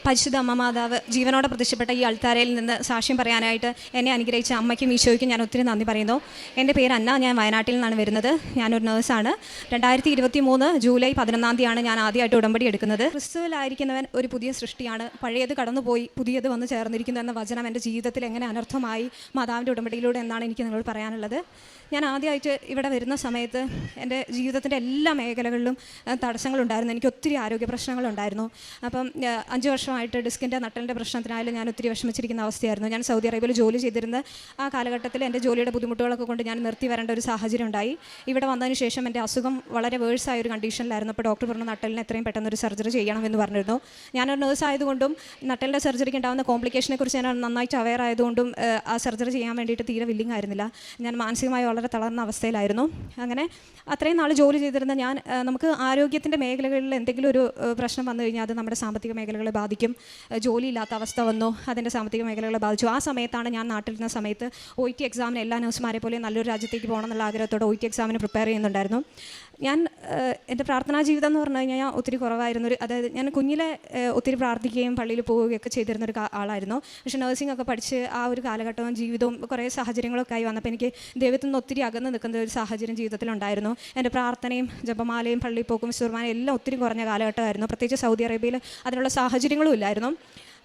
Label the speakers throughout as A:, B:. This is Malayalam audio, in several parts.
A: പരിശുദ്ധ അമ്മ മാതാവ് ജീവനോടെ പ്രത്യക്ഷപ്പെട്ട ഈ അൾത്താരയിൽ നിന്ന് സാക്ഷ്യം പറയാനായിട്ട് എന്നെ അനുഗ്രഹിച്ച അമ്മയ്ക്കും ഈശോയ്ക്കും ഞാൻ ഒത്തിരി നന്ദി പറയുന്നു. എൻ്റെ പേര് അന്ന, ഞാൻ വയനാട്ടിൽ നിന്നാണ് വരുന്നത്. ഞാനൊരു നേഴ്സാണ്. 2023 ജൂലൈ 11 ഞാൻ ആദ്യമായിട്ട് ഉടമ്പടി എടുക്കുന്നത്. ക്രിസ്തുവിലായിരിക്കുന്നവൻ ഒരു പുതിയ സൃഷ്ടിയാണ്, പഴയത് കടന്നുപോയി പുതിയത് വന്ന് ചേർന്നിരിക്കുന്നു എന്ന വചനം എൻ്റെ ജീവിതത്തിൽ എങ്ങനെ അനർത്ഥമായി മാതാവിൻ്റെ ഉടമ്പടിയിലൂടെ എന്നാണ് എനിക്ക് നിങ്ങളോട് പറയാനുള്ളത്. ഞാൻ ആദ്യമായിട്ട് ഇവിടെ വരുന്ന സമയത്ത് എൻ്റെ ജീവിതത്തിൻ്റെ എല്ലാ മേഖലകളിലും തടസ്സങ്ങളുണ്ടായിരുന്നു. എനിക്ക് ഒത്തിരി ആരോഗ്യ പ്രശ്നങ്ങളുണ്ടായിരുന്നു. അപ്പം 5 വർഷമായിട്ട് ഡിസ്കിൻ്റെ നട്ടലിൻ്റെ പ്രശ്നത്തിനായാലും ഞാൻ ഒത്തിരി വിഷമിച്ചിരിക്കുന്ന അവസ്ഥയായിരുന്നു. ഞാൻ സൗദി അറേബ്യയിൽ ജോലി ചെയ്തിരുന്ന ആ കാലഘട്ടത്തിൽ എൻ്റെ ജോലിയുടെ ബുദ്ധിമുട്ടുകളൊക്കെ കൊണ്ട് ഞാൻ നിർത്തി വരേണ്ട ഒരു സാഹചര്യം ഉണ്ടായി. ഇവിടെ വന്നതിന് ശേഷം എൻ്റെ അസുഖം വളരെ വേഴ്സായ ഒരു കണ്ടീഷനിലായിരുന്നു. അപ്പോൾ ഡോക്ടർ പറഞ്ഞു നട്ടലിന് എത്രയും പെട്ടെന്ന് ഒരു സർജറി ചെയ്യണമെന്ന് പറഞ്ഞിരുന്നു. ഞാനൊരു നേഴ്സ് ആയതുകൊണ്ടും നട്ടലിൻ്റെ സർജറിക്ക് ഉണ്ടാകുന്ന കോംപ്ലിക്കേഷനെ കുറിച്ച് ഞാൻ നന്നായിട്ട് അവെയർ ആയതുകൊണ്ടും ആ സർജറി ചെയ്യാൻ വേണ്ടിയിട്ട് തീരെ വില്ലിങ് ആയിരുന്നില്ല. ഞാൻ മാനസികമായി വളരെ തളർന്ന അവസ്ഥയിലായിരുന്നു. അങ്ങനെ അത്രയും നാൾ ജോലി ചെയ്തിരുന്ന ഞാൻ, നമുക്ക് ആരോഗ്യത്തിൻ്റെ മേഖലകളിൽ എന്തെങ്കിലും ഒരു പ്രശ്നം വന്നു കഴിഞ്ഞാൽ അത് നമ്മുടെ സാമ്പത്തിക മേഖലകളെ ബാധിക്കും. ജോലിയില്ലാത്ത അവസ്ഥ വന്നു, അതിൻ്റെ സാമ്പത്തിക മേഖലകളെ ബാധിച്ചു. ആ സമയത്താണ് ഞാൻ നാട്ടിലിരുന്ന സമയത്ത് OET എക്സാമിന് എല്ലാ നഴ്സുമാരെ പോലെ നല്ലൊരു രാജ്യത്തേക്ക് പോകണം എന്നുള്ള ആഗ്രഹത്തോടെ OET എക്സാമിന് പ്രിപ്പയർ ചെയ്യുന്നുണ്ടായിരുന്നു. ഞാൻ എൻ്റെ പ്രാർത്ഥനാ ജീവിതം എന്ന് പറഞ്ഞു കഴിഞ്ഞാൽ ഒത്തിരി കുറവായിരുന്നു. അതായത് ഞാൻ കുഞ്ഞിലെ ഒത്തിരി പ്രാർത്ഥിക്കുകയും പള്ളിയിൽ പോവുകയൊക്കെ ചെയ്തിരുന്നൊരു ആളായിരുന്നു. പക്ഷേ നഴ്സിംഗ് ഒക്കെ പഠിച്ച് ആ ഒരു കാലഘട്ടവും ജീവിതവും കുറേ സാഹചര്യങ്ങളൊക്കെ ആയി വന്നപ്പോൾ എനിക്ക് ദൈവത്തിൽ നിന്ന് ഒത്തിരി അകന്ന് നിൽക്കുന്ന ഒരു സാഹചര്യം ജീവിതത്തിലുണ്ടായിരുന്നു. എൻ്റെ പ്രാർത്ഥനയും ജപമാലയും പള്ളിപ്പോക്കും സുർമാനയും എല്ലാം ഒത്തിരി കുറഞ്ഞ കാലഘട്ടമായിരുന്നു. പ്രത്യേകിച്ച് സൗദി അറേബ്യയിൽ അതിനുള്ള സാഹചര്യങ്ങളും ഇല്ലായിരുന്നു.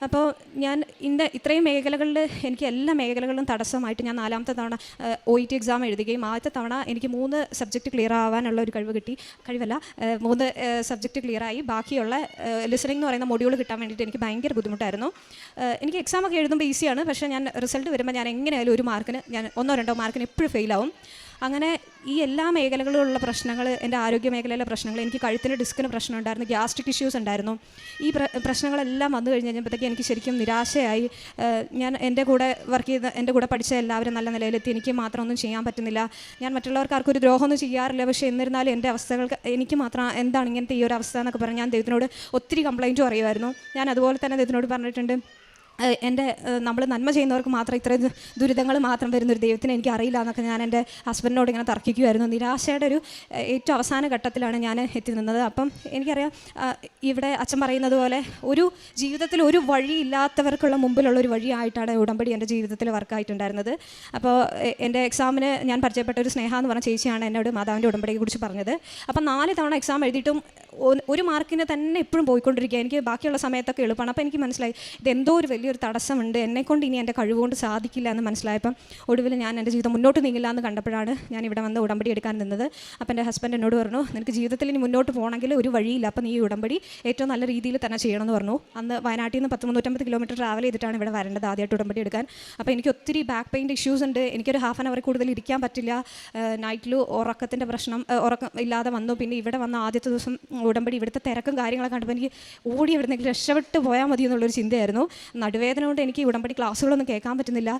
A: അപ്പോൾ ഞാൻ ഇത്രയും മേഖലകളിൽ എനിക്ക് എല്ലാ മേഖലകളിലും തടസ്സമായിട്ട് ഞാൻ 4ാമത്തെ തവണ OET എക്സാം എഴുതുകയും ആദ്യത്തെ തവണ എനിക്ക് 3 സബ്ജക്റ്റ് ക്ലിയർ ആവാനുള്ള ഒരു കഴിവല്ല 3 സബ്ജക്റ്റ് ക്ലിയറായി. ബാക്കിയുള്ള ലിസണിംഗ് എന്ന് പറയുന്ന മൊഡ്യൂൾ കിട്ടാൻ വേണ്ടിയിട്ട് എനിക്ക് ഭയങ്കര ബുദ്ധിമുട്ടായിരുന്നു. എനിക്ക് എക്സാമൊക്കെ എഴുതുമ്പോൾ ഈസിയാണ്, പക്ഷേ ഞാൻ റിസൾട്ട് വരുമ്പോൾ ഞാൻ എങ്ങനെയായാലും ഒരു മാർക്കിന് ഞാൻ 1-2 മാർക്കിന് എപ്പോഴും ഫെയിലാവും. അങ്ങനെ ഈ എല്ലാ മേഖലകളിലുള്ള പ്രശ്നങ്ങൾ, എൻ്റെ ആരോഗ്യ മേഖലയിലെ പ്രശ്നങ്ങൾ, എനിക്ക് കഴുത്തിന് ഡിസ്കിന് പ്രശ്നം ഉണ്ടായിരുന്നു, ഗ്യാസ്ട്രിക് ഇഷ്യൂസ് ഉണ്ടായിരുന്നു. ഈ പ്രശ്നങ്ങളെല്ലാം വന്നു കഴിഞ്ഞ് കഴിഞ്ഞപ്പോഴത്തേക്ക് എനിക്ക് ശരിക്കും നിരാശയായി. ഞാൻ എൻ്റെ കൂടെ വർക്ക് ചെയ്ത് എൻ്റെ കൂടെ പഠിച്ച എല്ലാവരും നല്ല നിലയിലെത്തി, എനിക്ക് മാത്രം ഒന്നും ചെയ്യാൻ പറ്റുന്നില്ല. ഞാൻ മറ്റുള്ളവർക്ക് ആർക്കൊരു ദ്രോഹമൊന്നും ചെയ്യാറില്ല, പക്ഷേ എന്നിരുന്നാലും എൻ്റെ അവസ്ഥകൾക്ക് എനിക്ക് മാത്രം എന്താണ് ഇങ്ങനത്തെ ഈ ഒരു അവസ്ഥ എന്നൊക്കെ പറഞ്ഞ് ഞാൻ ദൈവത്തിനോട് ഒത്തിരി കംപ്ലയിൻറ്റും അറിയുമായിരുന്നു. ഞാൻ അതുപോലെ തന്നെ ദൈവത്തിനോട് പറഞ്ഞിട്ടുണ്ട്, നമ്മൾ നന്മ ചെയ്യുന്നവർക്ക് മാത്രം ഇത്രയും ദുരിതങ്ങൾ മാത്രം വരുന്നൊരു ദൈവത്തിന് എനിക്ക് അറിയില്ല എന്നൊക്കെ ഞാൻ എൻ്റെ ഹസ്ബൻഡിനോട് ഇങ്ങനെ തർക്കിക്കുമായിരുന്നു. നിരാശയുടെ ഒരു ഏറ്റവും അവസാന ഘട്ടത്തിലാണ് ഞാൻ എത്തി നിന്നത്. അപ്പം എനിക്കറിയാം, ഇവിടെ അച്ഛൻ പറയുന്നത് പോലെ ഒരു ജീവിതത്തിൽ ഒരു വഴിയില്ലാത്തവർക്കുള്ള മുമ്പിലുള്ള ഒരു വഴിയായിട്ടാണ് ഉടമ്പടി എൻ്റെ ജീവിതത്തിൽ വർക്കായിട്ടുണ്ടായിരുന്നത്. അപ്പോൾ എൻ്റെ എക്സാമിന് ഞാൻ പരിചയപ്പെട്ട ഒരു സ്നേഹ എന്ന് പറഞ്ഞ ചേച്ചിയാണ് എന്നോട് മാതാവിൻ്റെ ഉടമ്പടിയെ കുറിച്ച് പറഞ്ഞത്. അപ്പം 4 തവണ എക്സാം എഴുതിയിട്ടും 1 മാർക്കിന് തന്നെ എപ്പോഴും പോയിക്കൊണ്ടിരിക്കുക. എനിക്ക് ബാക്കിയുള്ള സമയത്തൊക്കെ എളുപ്പമാണ്. അപ്പോൾ എനിക്ക് മനസ്സിലായി ഇതെന്തോ ഒരു വലിയൊരു തടസ്സമുണ്ട്, എന്നെക്കൊണ്ട് ഇനി എൻ്റെ കഴിവുകൊണ്ട് സാധിക്കില്ല എന്ന് മനസ്സിലായപ്പം ഒടുവിൽ ഞാൻ എൻ്റെ ജീവിതം മുന്നോട്ട് നീങ്ങില്ല എന്ന് കണ്ടപ്പോഴാണ് ഞാൻ ഇവിടെ വന്ന് ഉടമ്പടി എടുക്കാൻ നിന്നത്. അപ്പം എൻ്റെ ഹസ്ബൻഡ് എന്നോട് പറഞ്ഞു, നിനക്ക് ജീവിതത്തിൽ ഇനി മുന്നോട്ട് പോകണമെങ്കിൽ ഒരു വഴിയില്ല, അപ്പം നീ ഈ ഉടമ്പടി ഏറ്റവും നല്ല രീതിയിൽ തന്നെ ചെയ്യണമെന്ന് പറഞ്ഞു. അന്ന് വയനാട്ടിൽ നിന്ന് 350 കിലോമീറ്റർ ട്രാവൽ ചെയ്തിട്ടാണ് ഇവിടെ വരേണ്ടത് ആദ്യമായിട്ട് ഉടമ്പടി എടുക്കാൻ. അപ്പോൾ എനിക്ക് ഒത്തിരി ബാക്ക് പെയിൻ്റെ ഇഷ്യൂസ് ഉണ്ട്. എനിക്കൊരു ½ ആൻ അവർ കൂടുതൽ ഇരിക്കാൻ പറ്റില്ല. നൈറ്റിൽ ഉറക്കത്തിൻ്റെ പ്രശ്നം, ഉറക്കം ഇല്ലാതെ വന്നു. പിന്നെ ഇവിടെ വന്ന ആദ്യത്തെ ദിവസം ഉടമ്പടി ഇവിടുത്തെ തിരക്കും കാര്യങ്ങളൊക്കെ കണ്ടപ്പോൾ എനിക്ക് ഓടി എവിടുന്നെങ്കിലും രക്ഷപ്പെട്ട് പോയാൽ മതി എന്നുള്ളൊരു ചിന്തയായിരുന്നു. നടുവേദന കൊണ്ട് എനിക്ക് ഉടമ്പടി ക്ലാസ്സുകളൊന്നും കേൾക്കാൻ പറ്റുന്നില്ല.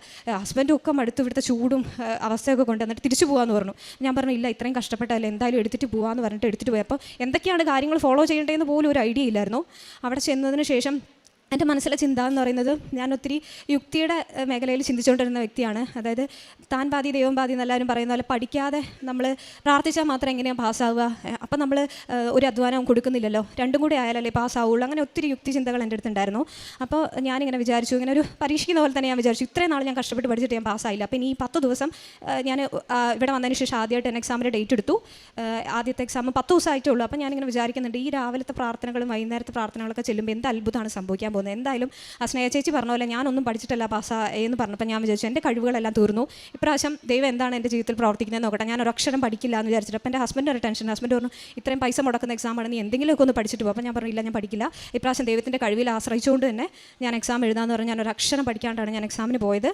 A: ഹസ്ബൻഡ് ഒക്കെ അടുത്ത് ഇവിടുത്തെ ചൂടും അവസ്ഥയൊക്കെ കൊണ്ട് എന്നിട്ട് തിരിച്ചു പോകാമെന്ന് പറഞ്ഞു. ഞാൻ പറഞ്ഞു ഇല്ല, ഇത്രയും കഷ്ടപ്പെട്ടല്ലേ, എന്തായാലും എടുത്തിട്ട് പോകാമെന്ന് പറഞ്ഞിട്ട് എടുത്തിട്ട് പോയി. അപ്പോൾ എന്തൊക്കെയാണ് കാര്യങ്ങൾ ഫോളോ ചെയ്യേണ്ടതെന്ന് പോലും ഒരു ഐഡിയ ഇല്ലായിരുന്നു. അവിടെ ചെന്നതിന് ശേഷം എൻ്റെ മനസ്സിലെ ചിന്ത എന്ന് പറയുന്നത്, ഞാൻ ഒത്തിരി യുക്തിയുടെ മേഖലയിൽ ചിന്തിച്ചുകൊണ്ടിരുന്ന വ്യക്തിയാണ്. അതായത് താൻ പാതി ദൈവം പാതി എന്നെല്ലാവരും പറയുന്ന പോലെ പഠിക്കാതെ നമ്മൾ പ്രാർത്ഥിച്ചാൽ മാത്രം എങ്ങനെയാണ് പാസ്സാവുക, അപ്പം നമ്മൾ ഒരു അധ്വാനവും കൊടുക്കുന്നില്ലല്ലോ, രണ്ടും കൂടി ആയാലല്ലേ പാസ്സാവുള്ളൂ. അങ്ങനെ ഒത്തിരി യുക്തി ചിന്തകൾ എൻ്റെ അടുത്തുണ്ടായിരുന്നു. അപ്പോൾ ഞാനിങ്ങനെ വിചാരിച്ചു, ഇങ്ങനെ ഒരു പരീക്ഷിക്കുന്ന പോലെ തന്നെ ഞാൻ വിചാരിച്ചു, ഇത്രയും നാൾ ഞാൻ കഷ്ടപ്പെട്ട് പഠിച്ചിട്ട് ഞാൻ പാസ്സായില്ല. അപ്പോൾ ഇനി 10 ദിവസം ഞാൻ ഇവിടെ വന്നതിന് ശേഷം ആദ്യമായിട്ട് എൻ്റെ എക്സാമിൻ്റെ ഡേറ്റ് എടുത്തു. ആദ്യത്തെ എക്സാം 10 ദിവസമായിട്ടേ ഉള്ളൂ. അപ്പോൾ ഞാനിങ്ങനെ വിചാരിക്കുന്നുണ്ട്, ഈ രാവിലത്തെ പ്രാർത്ഥനകളും വൈകുന്നേരത്തെ പ്രാർത്ഥനകളൊക്കെ ചെല്ലുമ്പോൾ എന്ത് അത്ഭുതമാണ് സംഭവിക്കാൻ പോകുന്നത്. എന്തായാലും ആ സ്നേഹ ചേച്ചി പറഞ്ഞ പോലെ ഞാനൊന്നും പഠിച്ചിട്ടല്ല പാസ്സായെന്ന് പറഞ്ഞപ്പോൾ ഞാൻ വിചാരിച്ചു എൻ്റെ കഴിവുകളെല്ലാം തീർന്നു, ഇപ്രാവശ്യം ദൈവം എന്താണ് എൻ്റെ ജീവിതത്തിൽ പ്രവർത്തിക്കുന്നത് നോക്കട്ടെ, ഞാൻ ഒരു അക്ഷരം പഠിക്കില്ല എന്ന് വിചാരിച്ചിട്ട്. അപ്പോൾ എൻ്റെ ഹസ്ബൻഡ് ഒരു ടെൻഷൻ. ഹസ്ബൻഡ് പറഞ്ഞു, ഇത്രയും പൈസ മുടക്കുന്ന എക്സാമാണ്, നീ എന്തെങ്കിലുമൊക്കെ ഒന്ന് പഠിച്ചിട്ട് പോകും. അപ്പോൾ ഞാൻ പറഞ്ഞില്ല, ഞാൻ പഠിക്കില്ല, ഇപ്രാവശ്യം ദൈവത്തിൻ്റെ കഴിവിൽ ആശ്രയിച്ചുകൊണ്ട് തന്നെ ഞാൻ എക്സാം എഴുതാമെന്ന് പറഞ്ഞ് ഞാൻ ഒരു അക്ഷരം പഠിക്കാണ്ടാണ് ഞാൻ എക്സാമിന് പോയത്.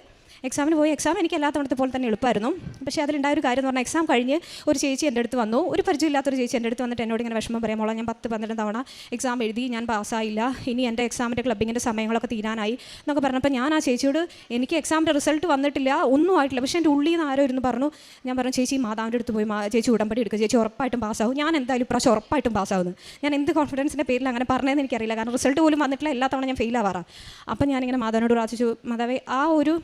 A: എക്സാം എനിക്ക് എല്ലാ തവണത്തെ പോലെ തന്നെ എളുപ്പമായിരുന്നു. പക്ഷേ അതിലുണ്ടായ ഒരു കാര്യം എന്ന് പറഞ്ഞാൽ, എക്സാം കഴിഞ്ഞ് ഒരു ചേച്ചി എൻ്റെ അടുത്ത് വന്നു, ഒരു പരിചയമില്ലാത്തൊരു ചേച്ചി എൻ്റെ അടുത്ത് വന്നിട്ട് എന്നോട് ഇങ്ങനെ വിഷമം പറയാം, മോളെ ഞാൻ 10-12 തവണ എക്സാം എഴുതി, ഞാൻ പാസ്സായില്ല, ഇനി എൻ്റെ എക്സാമിൻ്റെ ക്ലബിങ്ങിൻ്റെ സമയങ്ങളൊക്കെ തീരാനായി എന്നൊക്കെ പറഞ്ഞപ്പോൾ ഞാൻ ആ ചേച്ചിയോട്, എനിക്ക് എക്സാമിൻ്റെ റിസൾട്ട് വന്നിട്ടില്ല, ഒന്നും ആയിട്ടില്ല, പക്ഷേ എൻ്റെ ഉള്ളിൽ നിന്ന് ആരോ ഇരുന്ന് പറഞ്ഞു. ഞാൻ പറഞ്ഞു, ചേച്ചി മാതാവിൻ്റെ അടുത്ത് പോയി ചേച്ചി ഉടമ്പടി എടുക്കുക, ചേച്ചി ഉറപ്പായിട്ടും പാസ്സാവും, ഞാൻ എന്തായാലും ഇപ്രാവശ്യം ഉറപ്പായിട്ടും പാസ്സാവുന്നു. ഞാൻ എന്ത് കോൺഫിഡൻസിൻ്റെ പേരിൽ അങ്ങനെ പറഞ്ഞതെന്ന് എനിക്കറിയില്ല, കാരണം റിസൾട്ട് പോലും വന്നിട്ടില്ല, എല്ലാ തവണ ഞാൻ ഫെയിൽ ആവാറാണ്. അപ്പം ഞാനിങ്ങനെ മാതാവിനോട് പ്രാർത്ഥിച്ചു, മാതാവേ ആ ഒരു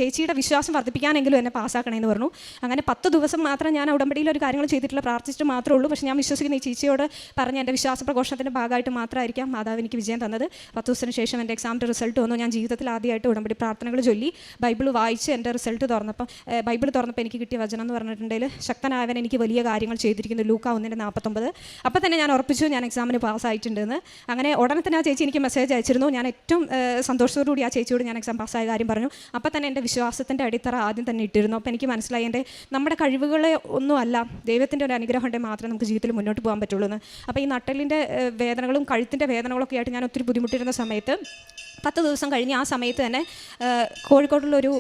A: ചേച്ചിയുടെ വിശ്വാസം വർദ്ധിപ്പിക്കാനെങ്കിലും എന്നെ പാസ്സാക്കണമെന്ന് പറഞ്ഞു. അങ്ങനെ 10 ദിവസം മാത്രം ഞാൻ ഉടമ്പടിയിൽ ഒരു കാര്യങ്ങൾ ചെയ്തിട്ടില്ല, പ്രാർത്ഥിച്ചിട്ട് മാത്രമേ ഉള്ളൂ. പക്ഷേ ഞാൻ വിശ്വസിക്കുന്ന ഈ ചേച്ചിയോട് പറഞ്ഞ എൻ്റെ വിശ്വാസ പ്രഘോഷണത്തിൻ്റെ ഭാഗമായിട്ട് മാത്രമായിരിക്കാം മാതാവ് എനിക്ക് വിജയം തന്നത്. 10 ദിവസത്തിന് ശേഷം എൻ്റെ എക്സാമിൻ്റെ റിസൾട്ട് വന്നു. ഞാൻ ജീവിതത്തിൽ ആദ്യമായിട്ട് ഉടമ്പടി പ്രാർത്ഥനകൾ ചൊല്ലി ബൈബിൾ വായിച്ച് എൻ്റെ റിസൾട്ട് തുറന്നപ്പോൾ ബൈബിൾ തുറന്നപ്പോൾ എനിക്ക് കിട്ടിയ വചനം എന്ന് പറഞ്ഞിട്ടുണ്ടെങ്കിൽ ശക്തനായവൻ എനിക്ക് വലിയ കാര്യങ്ങൾ ചെയ്തിരിക്കുന്നു, ലൂക്ക 1:49. അപ്പോൾ തന്നെ ഞാൻ ഉറപ്പിച്ചു ഞാൻ എക്സാമിന് പാസ്സായിട്ടുണ്ടെന്ന്. അങ്ങനെ ഉടനെ തന്നെ ആ ചേച്ചി എനിക്ക് മെസ്സേജ് അയച്ചിരുന്നു. ഞാൻ ഏറ്റവും സന്തോഷത്തോടുകൂടി ആ ചേച്ചിയോട് ഞാൻ എക്സാം പാസ്സായ കാര്യം പറഞ്ഞു. അപ്പോൾ തന്നെ എൻ്റെ വിശ്വാസത്തിൻ്റെ അടിത്തറ ആദ്യം തന്നെ ഇട്ടിരുന്നു. അപ്പോൾ എനിക്ക് മനസ്സിലായി നമ്മുടെ കഴിവുകളെ ഒന്നുമല്ല, ദൈവത്തിൻ്റെ ഒരു അനുഗ്രഹം ഉണ്ടെങ്കിൽ മാത്രമേ നമുക്ക് ജീവിതത്തിൽ മുന്നോട്ട് പോകാൻ പറ്റുള്ളൂ എന്ന്. അപ്പോൾ ഈ നട്ടലിൻ്റെ വേദനകളും കഴുത്തിൻ്റെ വേദനകളൊക്കെ ആയിട്ട് ഞാൻ ഒത്തിരി ബുദ്ധിമുട്ടിരുന്ന സമയത്ത് 10 ദിവസം കഴിഞ്ഞ് ആ സമയത്ത് തന്നെ കോഴിക്കോടുള്ളൊരു